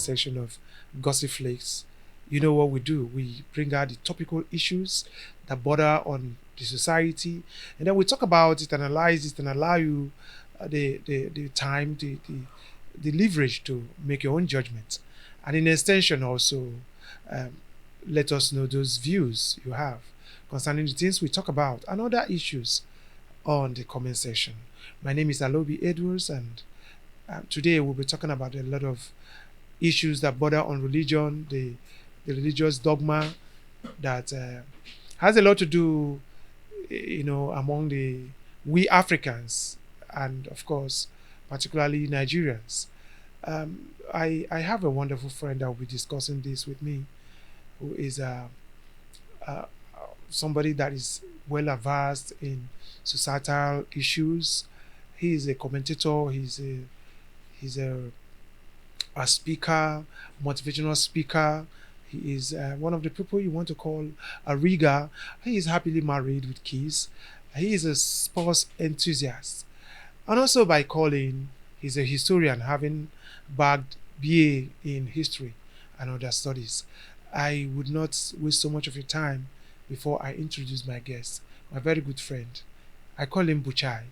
section of Gossip Flakes. You know what we do? We bring out the topical issues that border on the society, and then we talk about it, analyze it, and allow you the time, the leverage to make your own judgment. And in extension, also um, let us know those views you have concerning the things we talk about and other issues on the comment section. My name is Alobi Edwards, and today we'll be talking about a lot of issues that border on religion, the religious dogma that has a lot to do, among the we Africans, and of course, particularly Nigerians. I have a wonderful friend that will be discussing this with me, who is uh, somebody that is well versed in societal issues. He is a commentator. He's a speaker, motivational speaker. He is one of the people you want to call a rigger. He is happily married with kids. He is a sports enthusiast. And also by calling, he's a historian, having bagged BA in history and other studies. I would not waste so much of your time before I introduce my guest, my very good friend. I call him Buchai,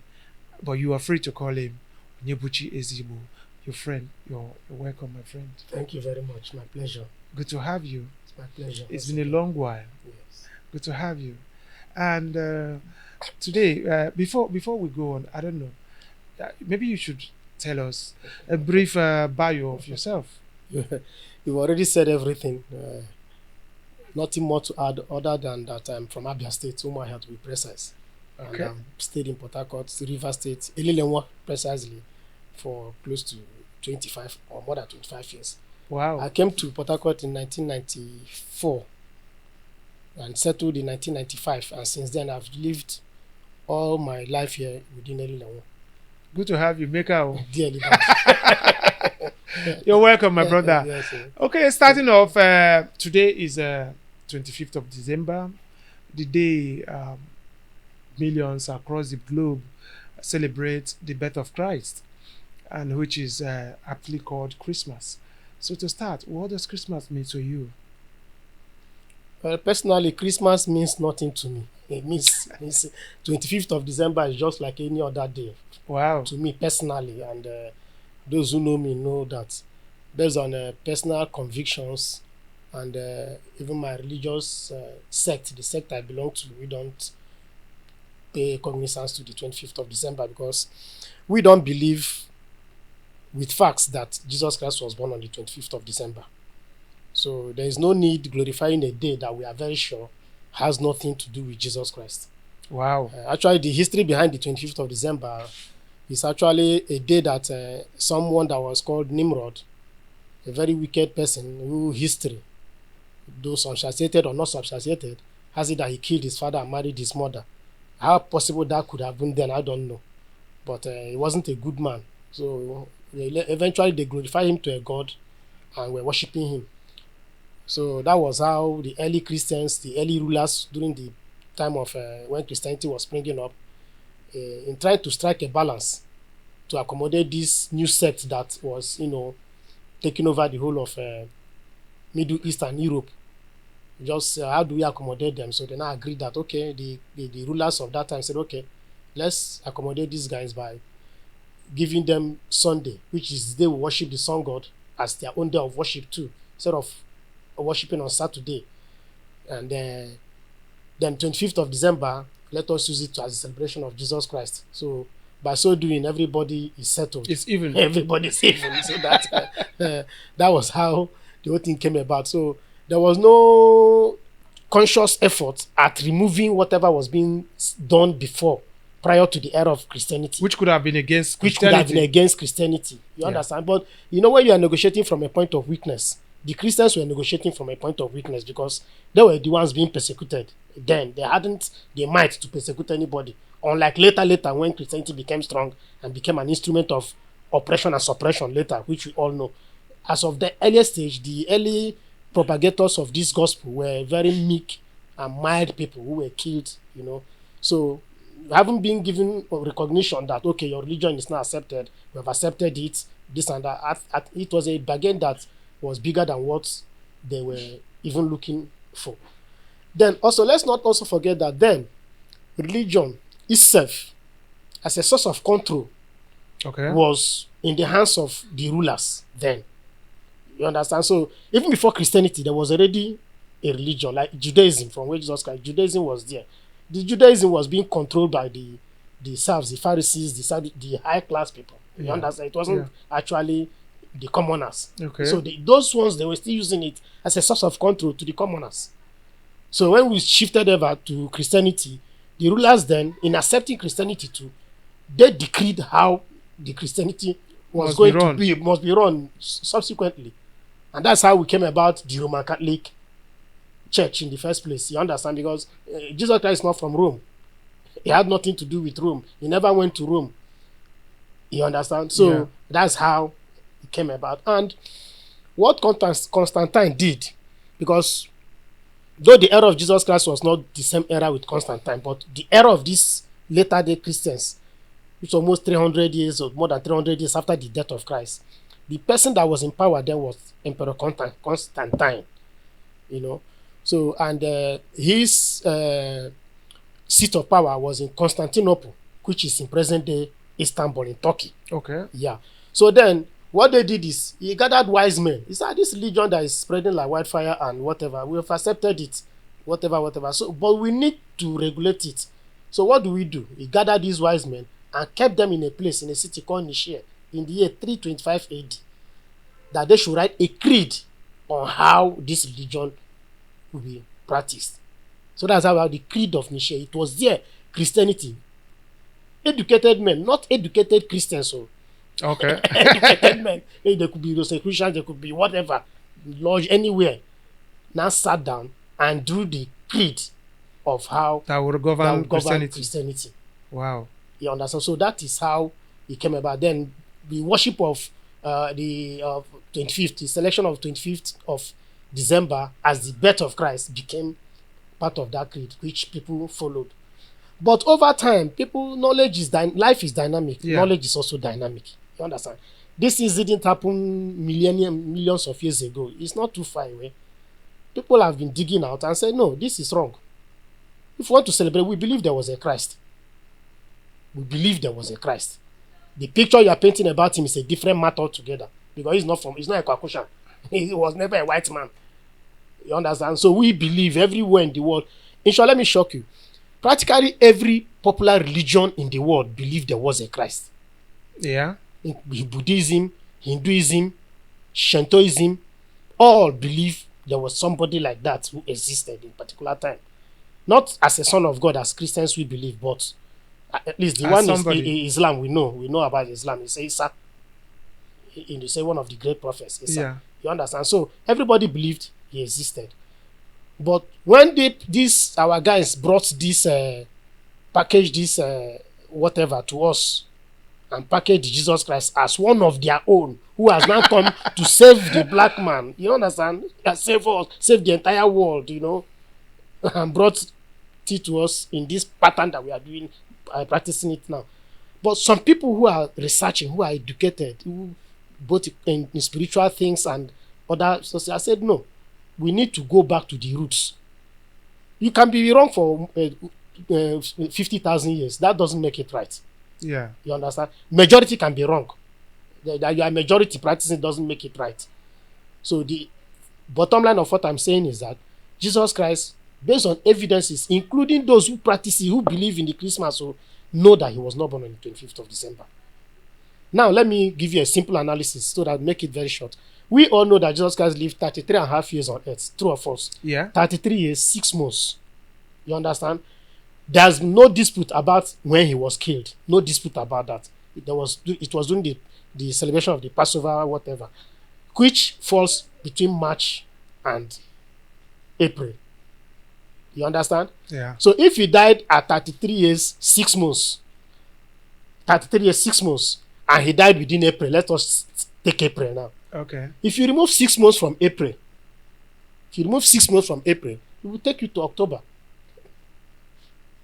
but you are free to call him Nyebuchi Ezibo. Your friend, you're welcome, my friend. Thank you very much. My pleasure. Good to have you. It's my pleasure. It's been a long while. Yes. Good to have you. And today, before we go on, I don't know, maybe you should tell us a brief bio of yourself. You've already said everything. Nothing more to add other than that I'm from Abia State, Umuahia to be precise. And Okay. stayed in Port Harcourt, River State, Elilenwa precisely, for close to 25 or more than 25 years. Wow. I came to Port Harcourt in 1994 and settled in 1995, and since then I've lived all my life here within Elilenwa. Good to have you, Meka. Dearly. You're welcome, my brother. Yes, sir. Okay, starting off, today is 25th of December, the day millions across the globe celebrate the birth of Christ, and which is aptly called Christmas. So to start, what does Christmas mean to you? Well, personally, Christmas means nothing to me. It means 25th of December is just like any other day Wow. to me personally. And those who know me know that based on personal convictions and even my religious sect, the sect I belong to, we don't pay cognizance to the 25th of December because we don't believe with facts that Jesus Christ was born on the 25th of December. So there is no need glorifying a day that we are very sure has nothing to do with Jesus Christ. Wow. Actually, the history behind the 25th of December is actually a day that someone that was called Nimrod, a very wicked person who history, though substantiated or not substantiated, has it that he killed his father and married his mother. How possible that could have been then, I don't know. But he wasn't a good man. So eventually they glorified him to a god and were worshipping him. So that was how the early Christians, the early rulers during the time of when Christianity was springing up, in trying to strike a balance to accommodate this new sect that was, taking over the whole of Middle East and Europe. Just how do we accommodate them? So they now agreed that, okay, the rulers of that time said, okay, let's accommodate these guys by giving them Sunday, which is the day we worship the sun god, as their own day of worship too, instead of worshiping on Saturday. And then 25th of December, let us use it as a celebration of Jesus Christ. So by so doing, everybody is settled. It's even. Everybody's even. So that was how the whole thing came about. So there was no conscious effort at removing whatever was being done before, prior to the era of Christianity. Which could have been against Which could have Christianity. been against Christianity. You understand? But when you are negotiating from a point of weakness, the Christians were negotiating from a point of weakness because they were the ones being persecuted. Then they hadn't the might to persecute anybody. Unlike later when Christianity became strong and became an instrument of oppression and suppression later, which we all know. As of the earlier stage, the early propagators of this gospel were very meek and mild people who were killed, So you haven't been given recognition that, okay, your religion is now accepted, we have accepted it, this and that. It was a bargain that was bigger than what they were even looking for. Then also, let's not also forget that then religion itself, as a source of control, Okay. was in the hands of the rulers then. You understand? So even before Christianity, there was already a religion like Judaism, from where Jesus Christ. Judaism was there. The Judaism was being controlled by the serfs, the Pharisees, the high class people. You Yeah. understand? It wasn't Yeah. actually the commoners. Okay. So those ones, they were still using it as a source of control to the commoners. So when we shifted over to Christianity, the rulers then, in accepting Christianity too, they decreed how the Christianity was Must be going to run. be, must be run subsequently. And that's how we came about the Roman Catholic Church in the first place. You understand? Because Jesus Christ is not from Rome. He had nothing to do with Rome. He never went to Rome. You understand? So Yeah. that's how it came about. And what Constantine did, because though the era of Jesus Christ was not the same era with Constantine, but the era of these later day Christians, which was almost 300 years or more than 300 years after the death of Christ, the person that was in power then was Emperor Constantine, you know. So, and his seat of power was in Constantinople, which is in present day Istanbul in Turkey. Okay. Yeah. So then what they did is he gathered wise men. He said, this religion that is spreading like wildfire and whatever, we have accepted it, whatever. So, but we need to regulate it. So what do? He gathered these wise men and kept them in a place in a city called Nicaea in the year 325 AD, that they should write a creed on how this religion will be practiced. So that's how the creed of Nicaea. It was there, Christianity. Educated men, not educated Christians. So Okay. educated men, they could be Rosicrucians, they could be whatever, lodge anywhere. Now sat down and drew the creed of how That would that govern would govern Christianity. Christianity. Wow. You understand? So that is how it came about. Then the worship of the 25th, the selection of 25th of December as the birth of Christ became part of that creed, which people followed. But over time, life is dynamic. Yeah. Knowledge is also dynamic. You understand? This things didn't happen millions of years ago. It's not too far away. People have been digging out and said, no, this is wrong. If we want to celebrate, we believe there was a Christ. We believe there was a Christ. The picture you are painting about him is a different matter altogether, because he's not a Caucasian. He was never a white man. You understand? So we believe everywhere in the world. In short, let me shock you. Practically every popular religion in the world believed there was a Christ. Yeah. In Buddhism, Hinduism, Shintoism, all believe there was somebody like that who existed in particular time. Not as a son of God, as Christians we believe, but at least the As one somebody. is Islam. We know about Islam. It's Isa. You say one of the great prophets. Isa. Yeah. You understand? So everybody believed he existed. But when these our guys brought this package this whatever to us and packaged Jesus Christ as one of their own who has now come to save the black man, you understand? Save us, save the entire world, you know, and brought it to us in this pattern that we are doing, practicing it now. But some people who are researching, who are educated, who both in spiritual things and other sources, I said no. We need to go back to the roots. You can be wrong for 50,000 years. That doesn't make it right. Yeah. You understand? Majority can be wrong. That you are majority practicing doesn't make it right. So the bottom line of what I'm saying is that Jesus Christ, based on evidences, including those who practice it, who believe in the Christmas, so know that he was not born on the 25th of December. Now, let me give you a simple analysis so that I make it very short. We all know that Jesus Christ lived 33 and a half years on earth. True or false? Yeah. 33 years, 6 months. You understand? There's no dispute about when he was killed. No dispute about that. It was during the celebration of the Passover, whatever, which falls between March and April. You understand? Yeah. So if he died at 33 years, 6 months, 33 years, 6 months, and he died within April, let us take April now. Okay. If you remove 6 months from April, it will take you to October.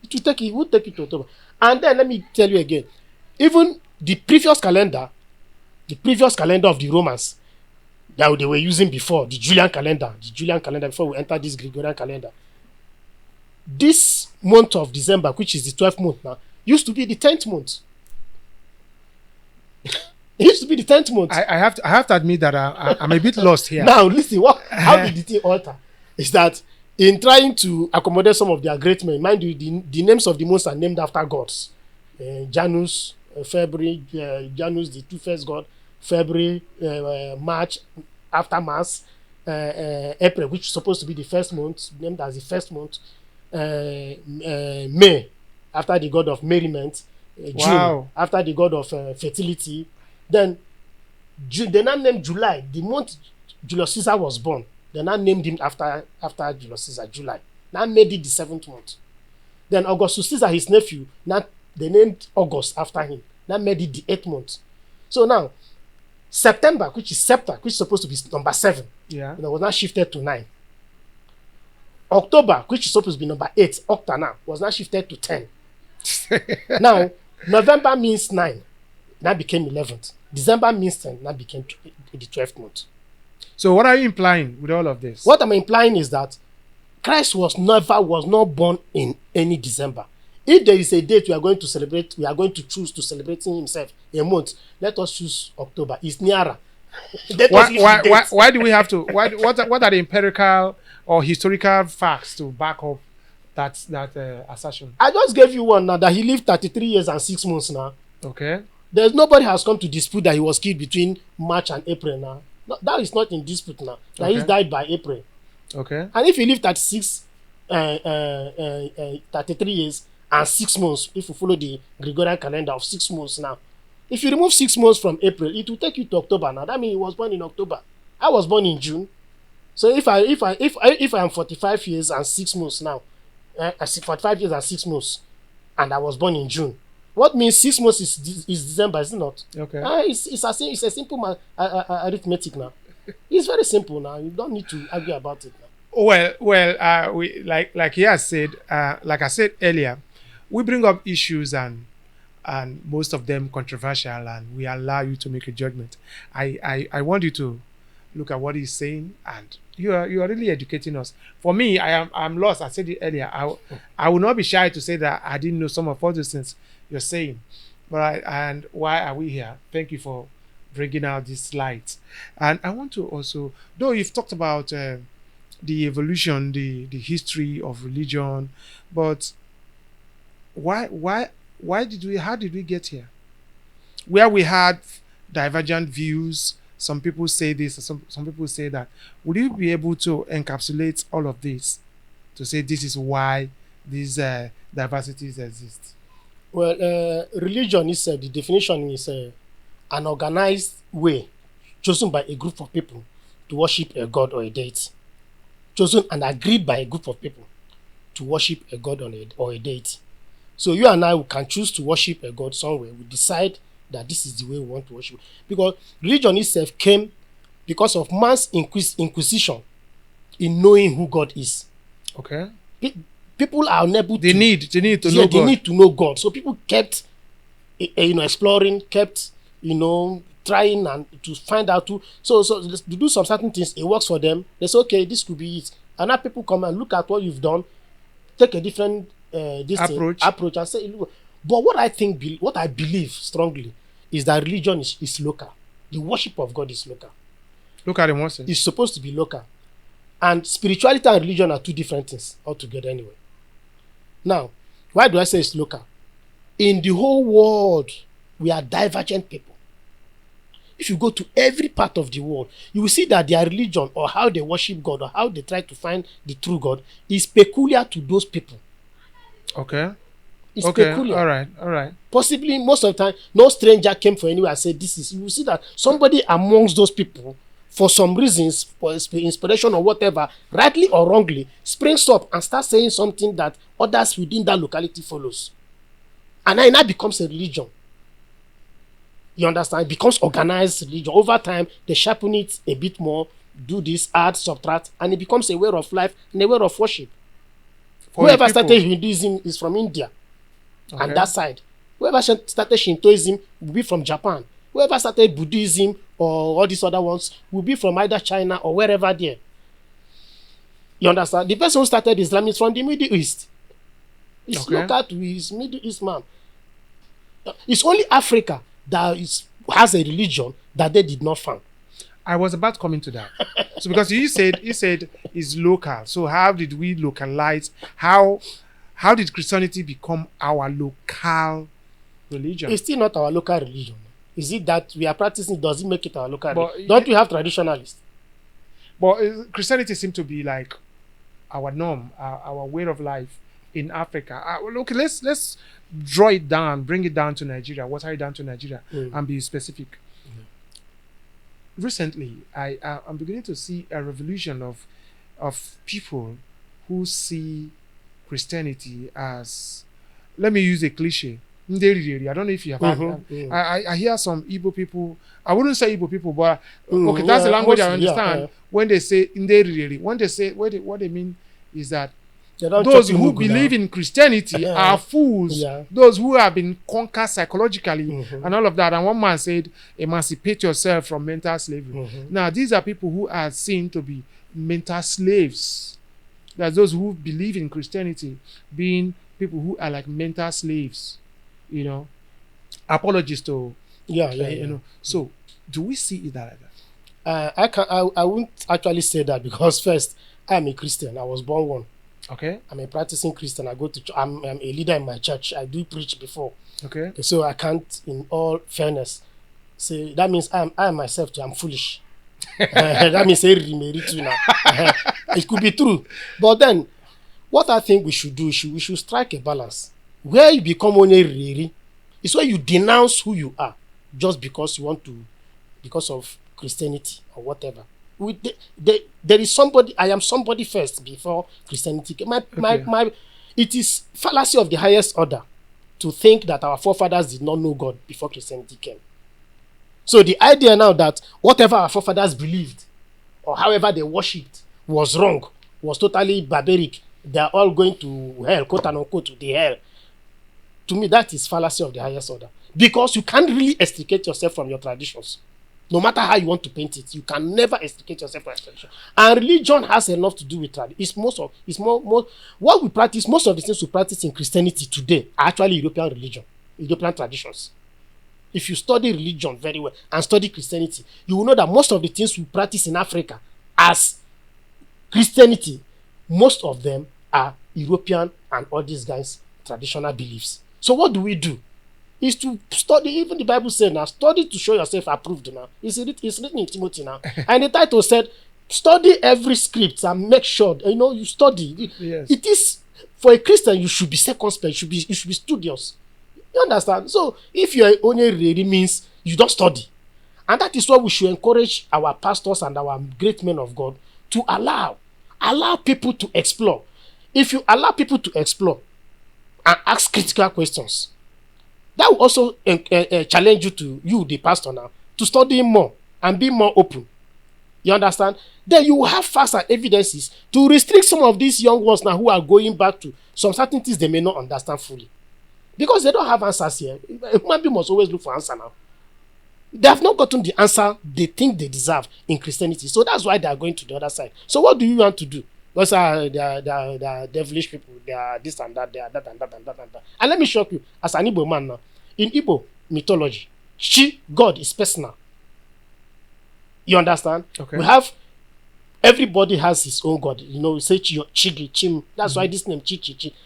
It will take you to October. And then let me tell you again, even the previous calendar of the Romans, that they were using before, the Julian calendar, before we enter this Gregorian calendar. This month of December, which is the 12th month now, used to be the 10th month. It used to be the 10th month. I have to admit that I'm a bit lost here. Now, listen, how did the thing alter? Is that in trying to accommodate some of their great men, mind you, the names of the months are named after gods. Janus, February, Janus, the two first god, February, March, after Mars, April, which is supposed to be the first month, named as the first month, May, after the god of merriment, June, after the god of fertility. Then they now named July, the month Julius Caesar was born. They now named him after Julius Caesar, July. Now made it the 7th month. Then Augustus Caesar, his nephew, now they named August after him. Now made it the 8th month. So now September, which is Septa, which is supposed to be number 7, was now shifted to 9. October, which is supposed to be number 8, Octa now, was now shifted to 10. Now, November means 9, now became 11th. December means 10, now became the 12th month. So what are you implying with all of this? What I'm implying is that Christ was not born in any December. If there is a date we are going to celebrate, we are going to choose to celebrate himself a month, let us choose October. It's nearer. Why do we have to? What are the empirical or historical facts to back up that assertion? I just gave you one now that he lived 33 years and 6 months now. Okay. There's nobody has come to dispute that he was killed between March and April now. No, that is not in dispute now. That he died by April. Okay. And if he lived 33 years and 6 months, if you follow the Gregorian calendar of 6 months now, if you remove 6 months from April, it will take you to October now. That means he was born in October. I was born in June. So if I am 45 years and 6 months now, 45 years and 6 months, and I was born in June, what means 6 months is December, is it not? Okay. It's a simple arithmetic now. It's very simple now. You don't need to argue about it now. Well, we like he has said, like I said earlier, we bring up issues and most of them controversial, and we allow you to make a judgment. I want you to look at what he's saying, and you are really educating us. For me, I'm lost. I said it earlier. I will not be shy to say that I didn't know some of all those things you're saying. But and why are we here? Thank you for bringing out this light. And I want to also, though you've talked about the evolution, the history of religion, but how did we get here? Where we had divergent views, some people say this, some people say that. Would you be able to encapsulate all of this to say this is why these diversities exist? Well, religion is the definition is an organized way chosen by a group of people to worship a god or a deity. Chosen and agreed by a group of people to worship a god or a deity. So you and I can choose to worship a god somewhere. We decide that this is the way we want to worship. Because religion itself came because of man's inquisition in knowing who God is. Okay. People are unable They need to know God. They need to know God. So people kept exploring, kept trying and to find out so to do some certain things. It works for them. They say, okay, this could be it. And now people come and look at what you've done, take a different approach and say, look. But what I believe strongly is that religion is local. The worship of God is local. Look at it one sense. It's supposed to be local. And spirituality and religion are two different things altogether anyway. Now, why do I say it's local? In the whole world, we are divergent people. If you go to every part of the world, you will see that their religion or how they worship God or how they try to find the true God is peculiar to those people. Okay. It's peculiar. All right. Possibly, most of the time, no stranger came from anywhere and said this is. You will see that somebody amongst those people, for some reasons, for inspiration or whatever, rightly or wrongly, springs up and starts saying something that others within that locality follows. And then it becomes a religion. You understand? It becomes organized religion. Over time, they sharpen it a bit more, do this, add, subtract, and it becomes a way of life and a way of worship. Whoever started Hinduism is from India. Okay. And that side. Whoever started Shintoism will be from Japan. Whoever started Buddhism or all these other ones will be from either China or wherever there. You understand? The person who started Islam is from the Middle East. It's Okay. local to his Middle East man. It's only Africa that has a religion that they did not found. I was about to come into that. So because you said it's local. So how did we localize? How did Christianity become our local religion? It's still not our local religion. Is it that we are practicing? Does it make it our local But religion? Don't we have traditionalists? But Christianity seems to be like our norm, our way of life in Africa. Look, let's draw it down, bring it down to Nigeria. What are you down to Nigeria? And be specific. Recently, I'm beginning to see a revolution of people who see Christianity as, let me use a cliche. Nderi. I don't know if you have heard. I hear some Igbo people. I wouldn't say Igbo people, but okay, that's the language I understand. When they say Nderi, when they say what they mean is that those who believe in Christianity are fools. Those who have been conquered psychologically and all of that. And one man said, emancipate yourself from mental slavery. Now, these are people who are seen to be mental slaves. That's those who believe in Christianity being people who are like mental slaves. You know, apologies to you know. So, do we see it like that? I won't actually say that because first, I'm a Christian. I was born one. Okay. I'm a practicing Christian. I go to I'm a leader in my church. I do preach before. Okay. So I can't, in all fairness, say that means I myself too, I'm foolish. That means it could be true. But then, what I think we should do, we should strike a balance. Where you become only riri is where you denounce who you are just because you want to, because of Christianity or whatever. There is somebody. I am somebody first before Christianity came. It is fallacy of the highest order to think that our forefathers did not know God before Christianity came. So the idea now that whatever our forefathers believed or however they worshipped was wrong, was totally barbaric. They are all going to hell, quote and unquote, to the hell. To me, that is fallacy of the highest order. Because you can't really extricate yourself from your traditions. No matter how you want to paint it, you can never extricate yourself from your tradition. And religion has enough to do with tradition. It's more what we practice, most of the things we practice in Christianity today are actually European religion, European traditions. If you study religion very well and study Christianity, you will know that most of the things we practice in Africa as Christianity, most of them are European and all these guys' traditional beliefs. So what do we do? Is to study, even the Bible said now, study to show yourself approved now. It's written in Timothy now. And the title said, study every script and make sure, you study. Yes. It is, for a Christian, you should be circumspect, you should be studious. You understand? So, if you are only ready means you don't study. And that is why we should encourage our pastors and our great men of God to allow people to explore. If you allow people to explore and ask critical questions, that will also challenge you, the pastor now, to study more and be more open. You understand? Then you will have facts and evidences to restrict some of these young ones now who are going back to some certain things they may not understand fully. Because they don't have answers here. A human being must always look for answer now. They have not gotten the answer they think they deserve in Christianity. So that's why they are going to the other side. So what do you want to do? Because they are devilish people. They are this and that. They are that and that and that and that. And let me shock you, as an Igbo man now, in Igbo mythology, God is personal. You understand? Okay. We have, everybody has his own God. We say Chigi, Chim. That's why this name Chi.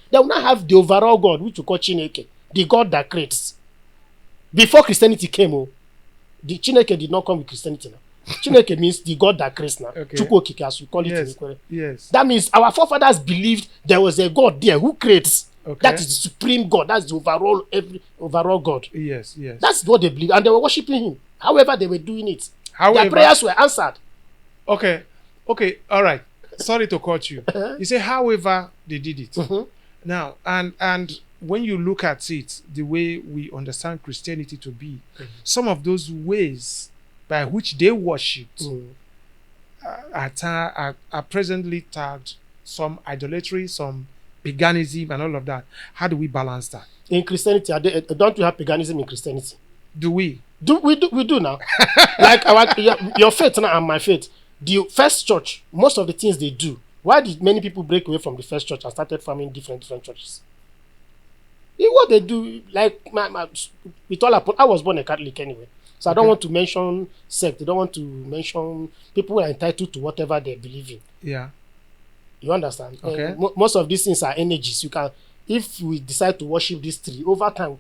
They will not have the overall God, which we call Chineke, the God that creates. Before Christianity came, the Chineke did not come with Christianity now. Chineke means the God that creates now. Okay. Chukwokike, as we call it in Ikore. Yes. That means our forefathers believed there was a God there who creates. Okay. That is the supreme God. That's the overall God. Yes. That's what they believed. And they were worshiping him. However, they were doing it. However, their prayers were answered. Okay. All right. Sorry to cut you. You say, however, they did it. Now, and when you look at it, the way we understand Christianity to be, some of those ways by which they worshipped are presently tagged some idolatry, some paganism, and all of that. How do we balance that? In Christianity, don't we have paganism in Christianity? Do we? We do now. Like your faith now and my faith. The first church, most of the things they do. Why did many people break away from the first church and started forming different churches? What they do, like with all I was born a Catholic anyway, so I don't want to mention sect. I don't want to mention people who are entitled to whatever they believe in. Yeah. You understand? Okay. Most of these things are energies. You can, if we decide to worship these three over time,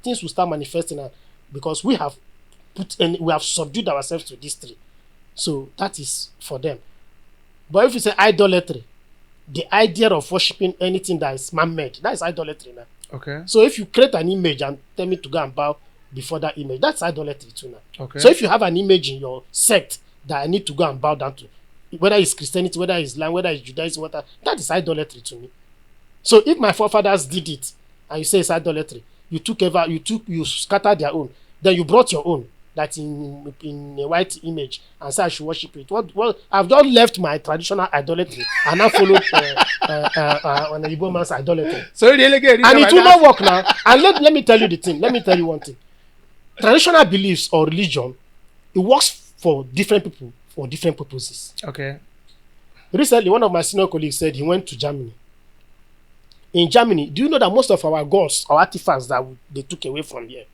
things will start manifesting, because we have subdued ourselves to these three. So that is for them. But if you say idolatry, the idea of worshiping anything that is man-made, that is idolatry now. Okay. So if you create an image and tell me to go and bow before that image, that's idolatry too now. Okay. So if you have an image in your sect that I need to go and bow down to, whether it's Christianity, whether it's Islam, whether it's Judaism, that is idolatry to me. So if my forefathers did it and you say it's idolatry, you scattered their own, then you brought your own that in a white image and say I should worship it. Well, I've just left my traditional idolatry and now followed on a Igbo man's idolatry. So really get and it will not work now. And let me tell you the thing. Let me tell you one thing. Traditional beliefs or religion, it works for different people for different purposes. Okay. Recently, one of my senior colleagues said he went to Germany. In Germany, do you know that most of our gods or artifacts that they took away from here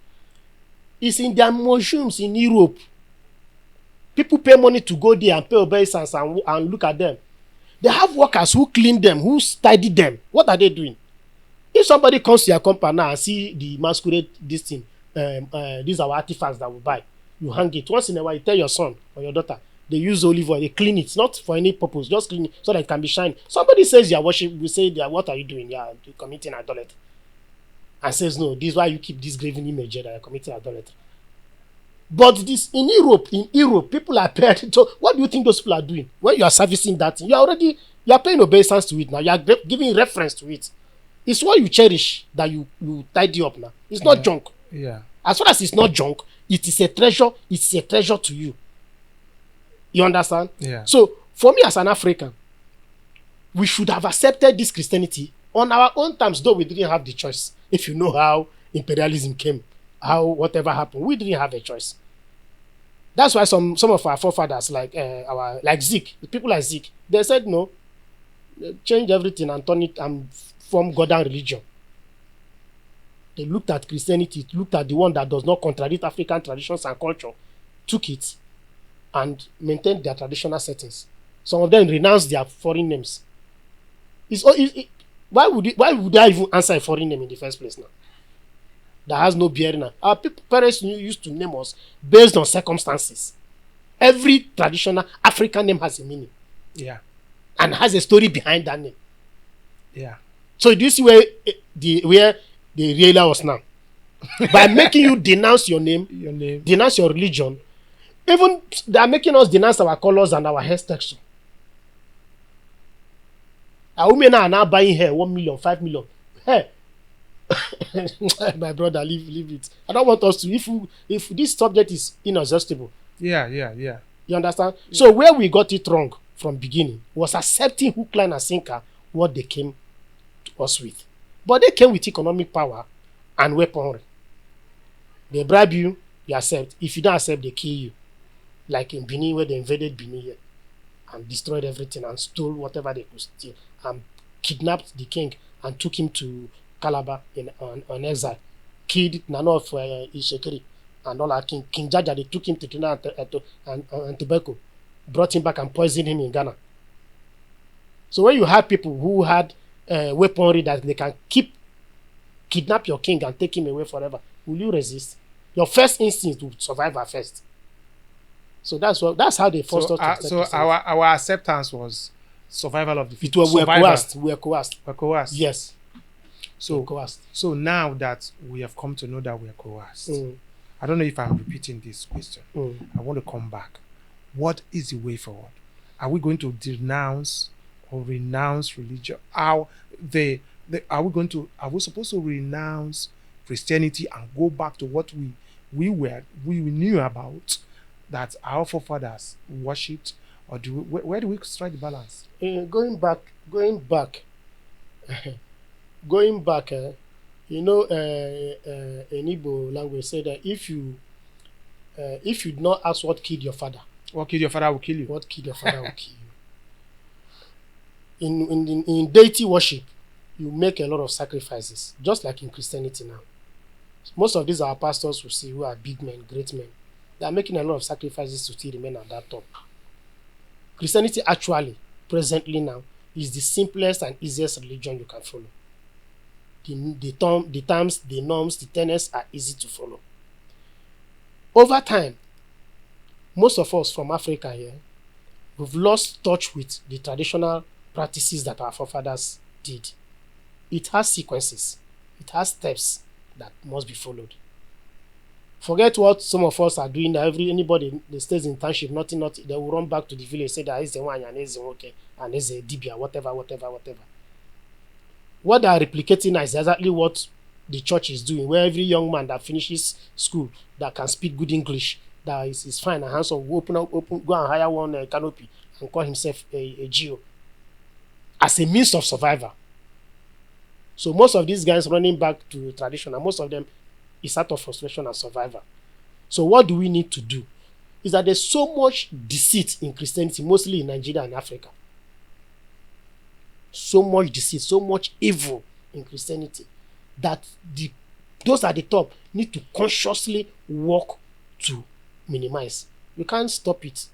is in their museums in Europe? People pay money to go there and pay obeisance and look at them. They have workers who clean them, who study them. What are they doing? If somebody comes to your company now and see the masquerade, this thing, these are our artifacts that we buy, you hang it. Once in a while, you tell your son or your daughter, they use olive oil, they clean it, not for any purpose, just clean it so that it can be shiny. Somebody says you are worshiping, we say, what are you doing? You are committing idolatry. And says, no, this is why you keep this graven image that you are committing idolatry. But this in Europe, people are paid. So what do you think those people are doing? When you are servicing that thing, you are paying obeisance to it now. You are giving reference to it. It's what you cherish that you tidy up now. It's not junk. Yeah. As far as it's not junk, it is a treasure. It's a treasure to you. You understand? Yeah. So for me as an African, we should have accepted this Christianity on our own terms, though we didn't have the choice. If you know how imperialism came, how whatever happened, we didn't have a choice. That's why some of our forefathers, like Zeke, people like Zeke, they said no, change everything and turn it and form God and religion. They looked at Christianity, looked at the one that does not contradict African traditions and culture, took it and maintained their traditional settings. Some of them renounced their foreign names. Why would I even answer a foreign name in the first place now? That has no bearing. Our parents used to name us based on circumstances. Every traditional African name has a meaning. Yeah. And has a story behind that name. Yeah. So do you see where the realer was now? By making you denounce your name, denounce your religion. Even they are making us denounce our colors and our hair texture. Our women are now buying hair 1 million, 5 million. Hey, my brother, leave it. I don't want us to. If this subject is inexhaustible. Yeah. You understand? Yeah. So where we got it wrong from beginning was accepting hook, line, and sinker what they came to us with. But they came with economic power and weaponry. They bribe you, you accept. If you don't accept, they kill you. Like in Benin, where they invaded Benin here and destroyed everything and stole whatever they could steal and kidnapped the king and took him to Calabar on exile. Killed Nano of Ishekiri and all that. King Jaja, they took him to Trinidad and Tobago, brought him back and poisoned him in Ghana. So when you have people who had weaponry that they can kidnap your king and take him away forever, will you resist? Your first instinct will survive at first. So that's how they forced us to accept. So our acceptance was survival of the fittest. We were coerced. We're coerced. Yes. So now that we have come to know that we are coerced, I don't know if I'm repeating this question. I want to come back. What is the way forward? Are we going to denounce or renounce religion? Are we supposed to renounce Christianity and go back to what we knew about, that our forefathers worshipped, or where do we strike the balance? Going back, You know, in Igbo language say that if you do not ask what killed your father, What killed your father will kill you. what killed your father will kill you. In deity worship, you make a lot of sacrifices, just like in Christianity now. Most of these our pastors will see who are big men, great men. They are making a lot of sacrifices to still remain at that top. Christianity actually, presently now, is the simplest and easiest religion you can follow. The terms, the norms, the tenets are easy to follow. Over time, most of us from Africa here, we've lost touch with the traditional practices that our forefathers did. It has sequences, it has steps that must be followed. Forget what some of us are doing. That anybody that stays in township, nothing, they will run back to the village, say that is the one and is the okay and is a dibia, whatever. What they are replicating now is exactly what the church is doing, where every young man that finishes school that can speak good English, that is fine and handsome, will go and hire one canopy and call himself a geo as a means of survival. So most of these guys running back to tradition, and most of them is out of frustration and survival. So what do we need to do? Is that there's so much deceit in Christianity, mostly in Nigeria and Africa. So much deceit, so much evil in Christianity that those at the top need to consciously work to minimize. You can't stop it.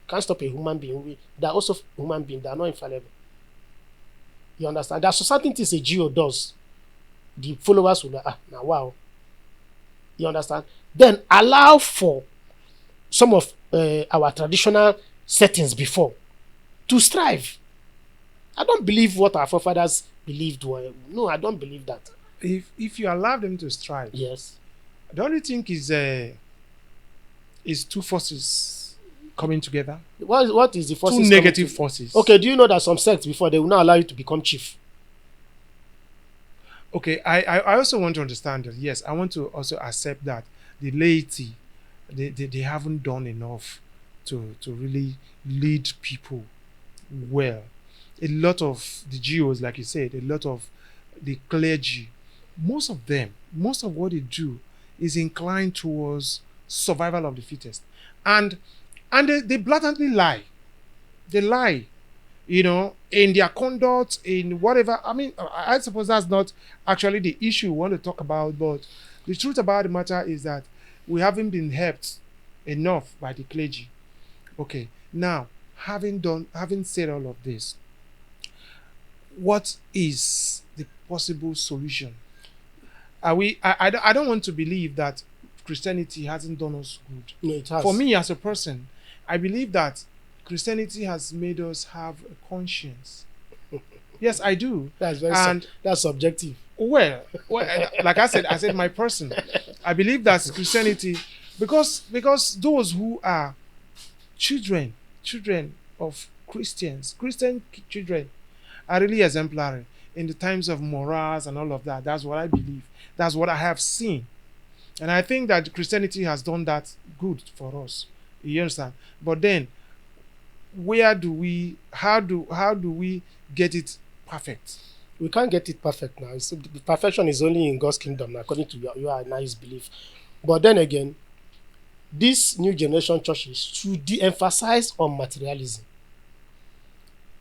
You can't stop a human being. They are also human beings. They are not infallible. You understand? There are certain things a geo does. The followers will now wow. You understand? Then allow for some of our traditional settings before to strive. I don't believe what our forefathers believed were. No, I don't believe that. If you allow them to strive, Yes. the only thing is two forces coming together. What is the forces? Two negative forces. Okay, do you know that some sects before they will not allow you to become chief? Okay, I also want to understand that. Yes, I want to also accept that the laity, they haven't done enough to really lead people well. A lot of the geos, like you said, a lot of the clergy, most of what they do is inclined towards survival of the fittest. And they blatantly lie. They lie, in their conduct, in whatever. I mean, I suppose that's not actually the issue we want to talk about, but the truth about the matter is that we haven't been helped enough by the clergy. Okay, now, having said all of this, what is the possible solution? I don't want to believe that Christianity hasn't done us good. No, it has. For me as a person, I believe that Christianity has made us have a conscience. Yes, I do. That's very that's subjective. Well, like I said my person. I believe that Christianity, because those who are children of Christians, Christian children, are really exemplary in the times of morals and all of that. That's what I believe. That's what I have seen. And I think that Christianity has done that good for us. You understand? But then, how do we get it perfect? We can't get it perfect now. The perfection is only in God's kingdom, according to your nice belief. But then again, this new generation churches should de-emphasize on materialism.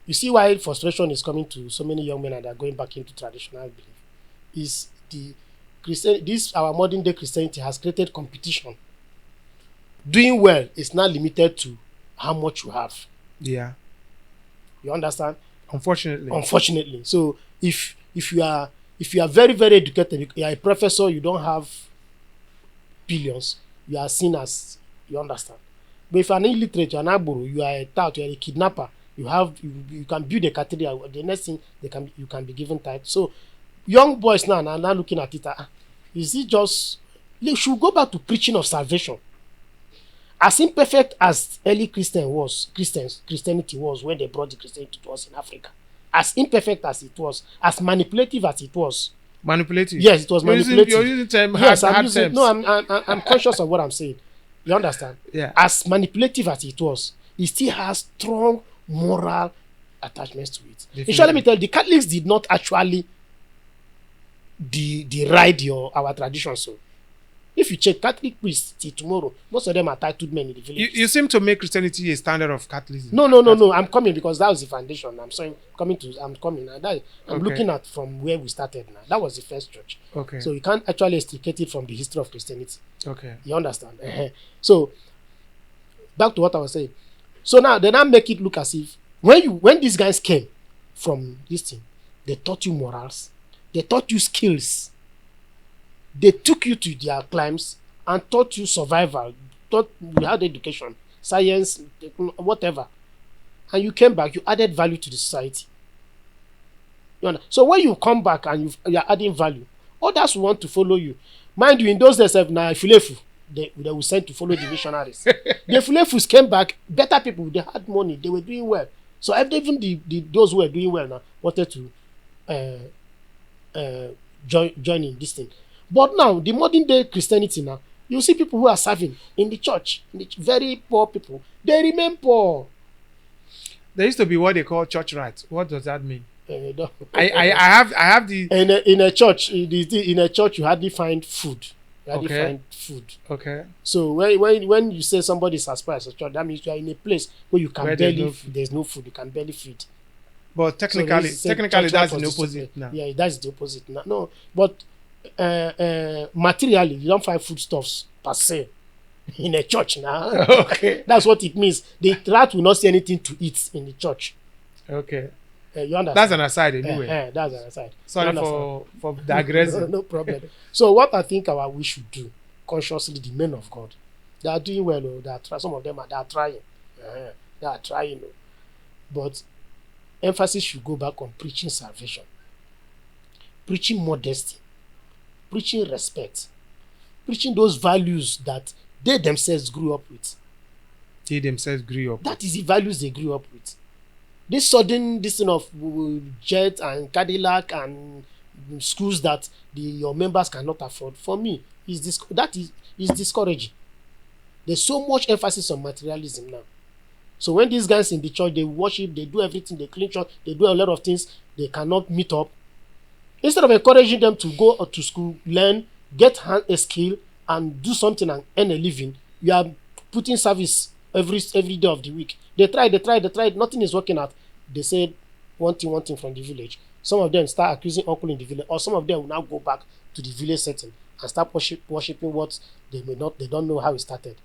You see why frustration is coming to so many young men and they're going back into traditional belief. Is this our modern day Christianity has created competition. Doing well is not limited to how much you have. Yeah. You understand? Unfortunately. So if you are very, very educated, you are a professor, you don't have billions, you are seen as, you understand. But if you are an illiterate, you are an agboro, you are a tout, you are a kidnapper, you can build a cathedral, the next thing you can be given tithe. So young boys now are now looking at it. Is it just, they should go back to preaching of salvation. As imperfect as early Christianity was when they brought the Christianity to us in Africa, as imperfect as it was, as manipulative as it was. Manipulative? Yes, it was manipulative. You're using term, yes, hard I'm terms. No, I'm conscious of what I'm saying. You understand? Yeah. As manipulative as it was, it still has strong moral attachments to it. In short, let me tell you, the Catholics did not actually the ride our tradition. So if you check Catholic priests till tomorrow, most of them are titled men in the village. You seem to make Christianity a standard of Catholicism. No. I'm coming because that was the foundation. I'm coming. And I'm Okay. looking at from where we started now. That was the first church. Okay. So you can't actually extricate it from the history of Christianity. Okay. You understand? So back to what I was saying. So now they now make it look as if when these guys came from this thing, they taught you morals, they taught you skills, they took you to their climes and taught you survival, taught you had education, science, whatever, and you came back, you added value to the society. You understand? So when you come back and you are adding value, others want to follow you. Mind you, in those days, now Filefu, they will send to follow the missionaries. The Filefus came back, better people, they had money, they were doing well. So even those who were doing well now wanted to join in this thing. But now, the modern day Christianity now, you see people who are serving in the church, very poor people, they remain poor. There used to be what they call church rights. What does that mean? I I have the in a church, you hardly find food. You hardly Okay. find food. okay. So when you say somebody is aspired as a church, that means you are in a place where you can Where there's barely no food. there's no food, you can barely feed. But So technically, this is a technically church that's life the was opposite discipline. now. Yeah, that's the opposite now. No, but materially, you don't find foodstuffs per se in a church now. Okay. That's what it means. The rat will not see anything to eat in the church. Okay. You understand? That's an aside anyway. That's an aside. Sorry You understand? for digressing. No problem. So what I think we should do consciously, the men of God, they are doing well. Some of them they are trying. They are trying. But emphasis should go back on preaching salvation, preaching modesty, preaching respect, preaching those values that they themselves grew up with. They themselves grew up. That is the values they grew up with. This thing of jet and Cadillac and schools that your members cannot afford, for me, is discouraging. There's so much emphasis on materialism now. So when these guys in the church, they worship, they do everything, they clean church, they do a lot of things, they cannot meet up. Instead of encouraging them to go to school, learn, get a skill, and do something and earn a living, you are putting service every day of the week. They tried, nothing is working out. They said one thing from the village. Some of them start accusing uncle in the village, or some of them will now go back to the village setting and start worshiping what they don't know how it started.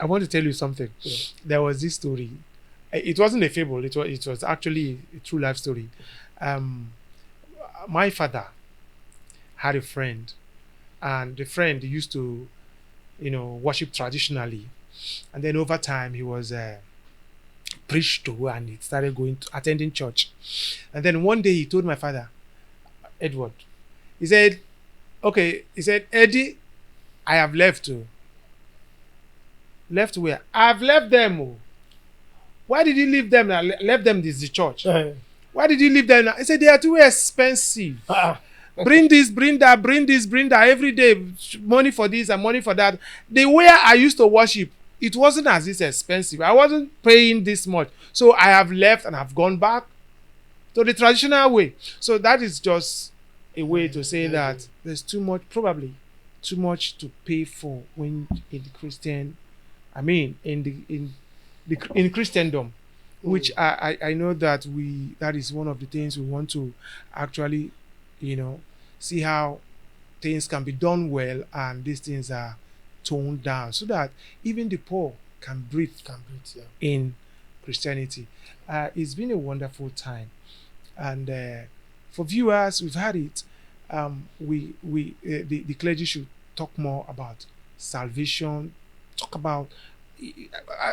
I want to tell you something. Yeah. There was this story. It wasn't a fable. It was actually a true life story. My father had a friend, and the friend used to, worship traditionally, and then over time he was preached to, and he started attending church. And then one day he told my father, Edward, he said, Eddie, I have left you. Left where? I've left them. Oh. Why did you leave them? I left them this the church. Why did you leave them? He said they are too expensive. Bring this, bring that, bring this, bring that every day. Money for this and money for that. The way I used to worship, it wasn't as this expensive. I wasn't paying this much. So I have left and have gone back to the traditional way. So that is just a way to say that there's probably too much to pay for when in the Christian, in Christendom, which I know that that is one of the things we want to actually, see how things can be done well and these things are toned down so that even the poor can breathe Yeah. in Christianity. It's been a wonderful time, and for viewers, we've had it. The clergy should talk more about salvation. Talk about.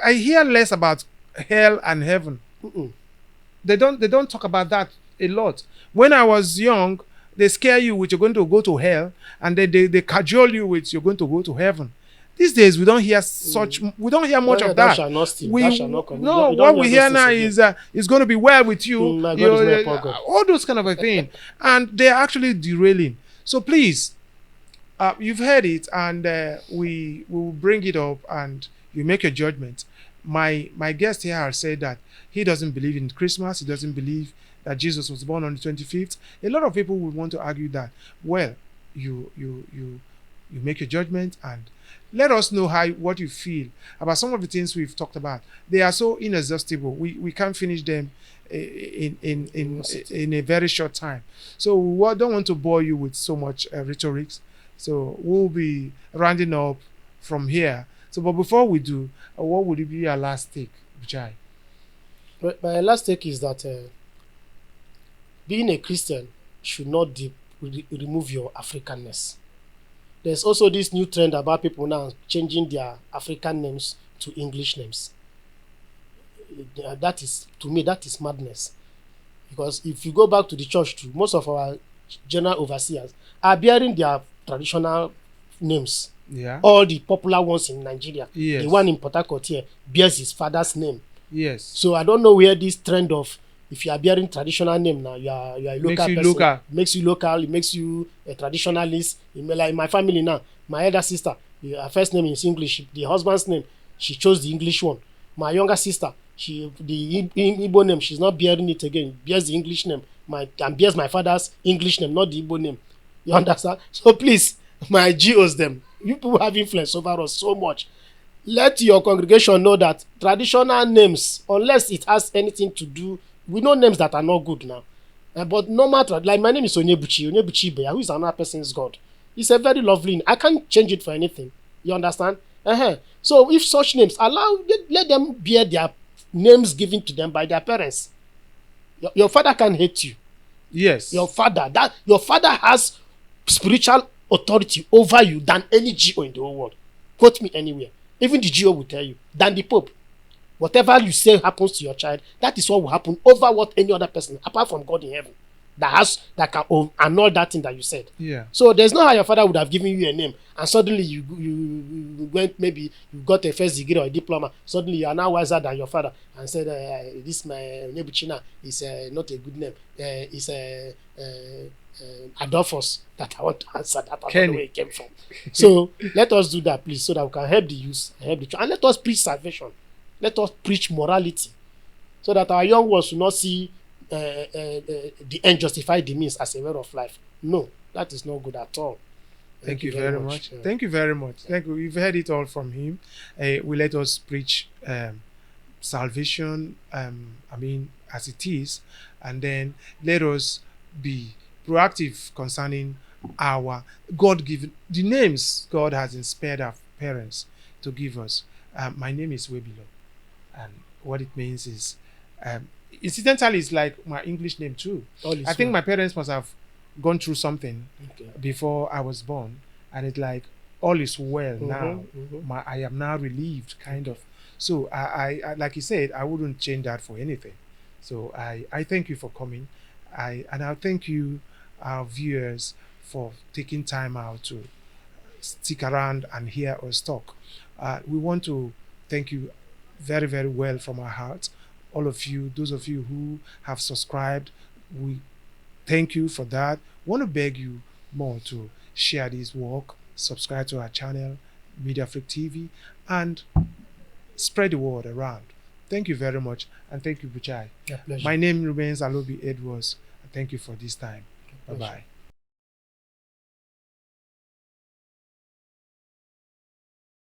I hear less about hell and heaven. They don't talk about that a lot. When I was young, they scare you with you're going to go to hell, and then they cajole you with you're going to go to heaven. These days we don't hear we don't hear much of that. Shall not steal. We, Thou shalt not commit. no, We don't what we hear those now things is going to be well with you. My God is my poor God. All those kind of a thing, and they're actually derailing. So please, you've heard it, and we will bring it up, and you make your judgment. my guest here has said that he doesn't believe in Christmas. He doesn't believe that Jesus was born on the 25th. A lot of people would want to argue that. Well, you make your judgment and let us know what you feel about some of the things we've talked about. They are so inexhaustible. We can't finish them in a very short time. So we don't want to bore you with so much rhetoric. So we'll be rounding up from here. So, but before we do, what would be your last take, Bujai? My last take is that being a Christian should not remove your Africanness. There's also this new trend about people now changing their African names to English names. That is, to me, that is madness. Because if you go back to the church too, most of our general overseers are bearing their traditional names. Yeah. All the popular ones in Nigeria. Yes. The one in Port Harcourt here bears his father's name. Yes. So I don't know where this trend of if you are bearing traditional name now, you are a local Makes you person. local. Makes you local. It makes you a traditionalist. Like in my family now, my elder sister, her first name is English. The husband's name, she chose the English one. My younger sister, the Igbo name, she's not bearing it again. Bears the English name. And bears my father's English name, not the Igbo name. You understand? So please, my GOs them, you people have influence over us so much. Let your congregation know that traditional names, unless it has anything to do, we know names that are not good now. But normal, like my name is Onyebuchi Ibeya, who is another person's God. It's a very lovely name. I can't change it for anything. You understand? So if such names, let them bear their names given to them by their parents. Your father can hate you. Yes. Your father has spiritual authority over you than any GO in the whole world. Quote me anywhere. Even the GO will tell you. Than the Pope. Whatever you say happens to your child, that is what will happen over what any other person, apart from God in heaven, that can annul that thing that you said. Yeah. So there's no how your father would have given you a name, and suddenly you went, maybe you got a first degree or a diploma. Suddenly you are now wiser than your father and said, "This my Nebuchina is not a good name. It's Adolphus that I want to answer that. I don't know where it came from." So let us do that, please, so that we can help the youth, help the church, and let us preach salvation. Let us preach morality, so that our young ones will not see the end justify the means as a way of life. No, that is not good at all. Thank you very much. Thank you very much. Thank you. We've heard it all from him. We let us preach salvation, as it is, and then let us be proactive concerning our God-given, the names God has inspired our parents to give us. My name is Webilo, and what it means is, incidentally, it's like my English name too. I think my parents must have gone through something before I was born, and it's like all is well now. I am now relieved, kind of. So I like you said, I wouldn't change that for anything. So I thank you for coming. I thank you, our viewers, for taking time out to stick around and hear us talk. We want to thank you very, very well from our hearts. All of you, those of you who have subscribed, we thank you for that. Want to beg you more to share this work, subscribe to our channel, Media Freak TV, and spread the word around. Thank you very much, and thank you, Buchai. Yeah, pleasure. My name remains Alobi Edwards. Thank you for this time. Bye-bye.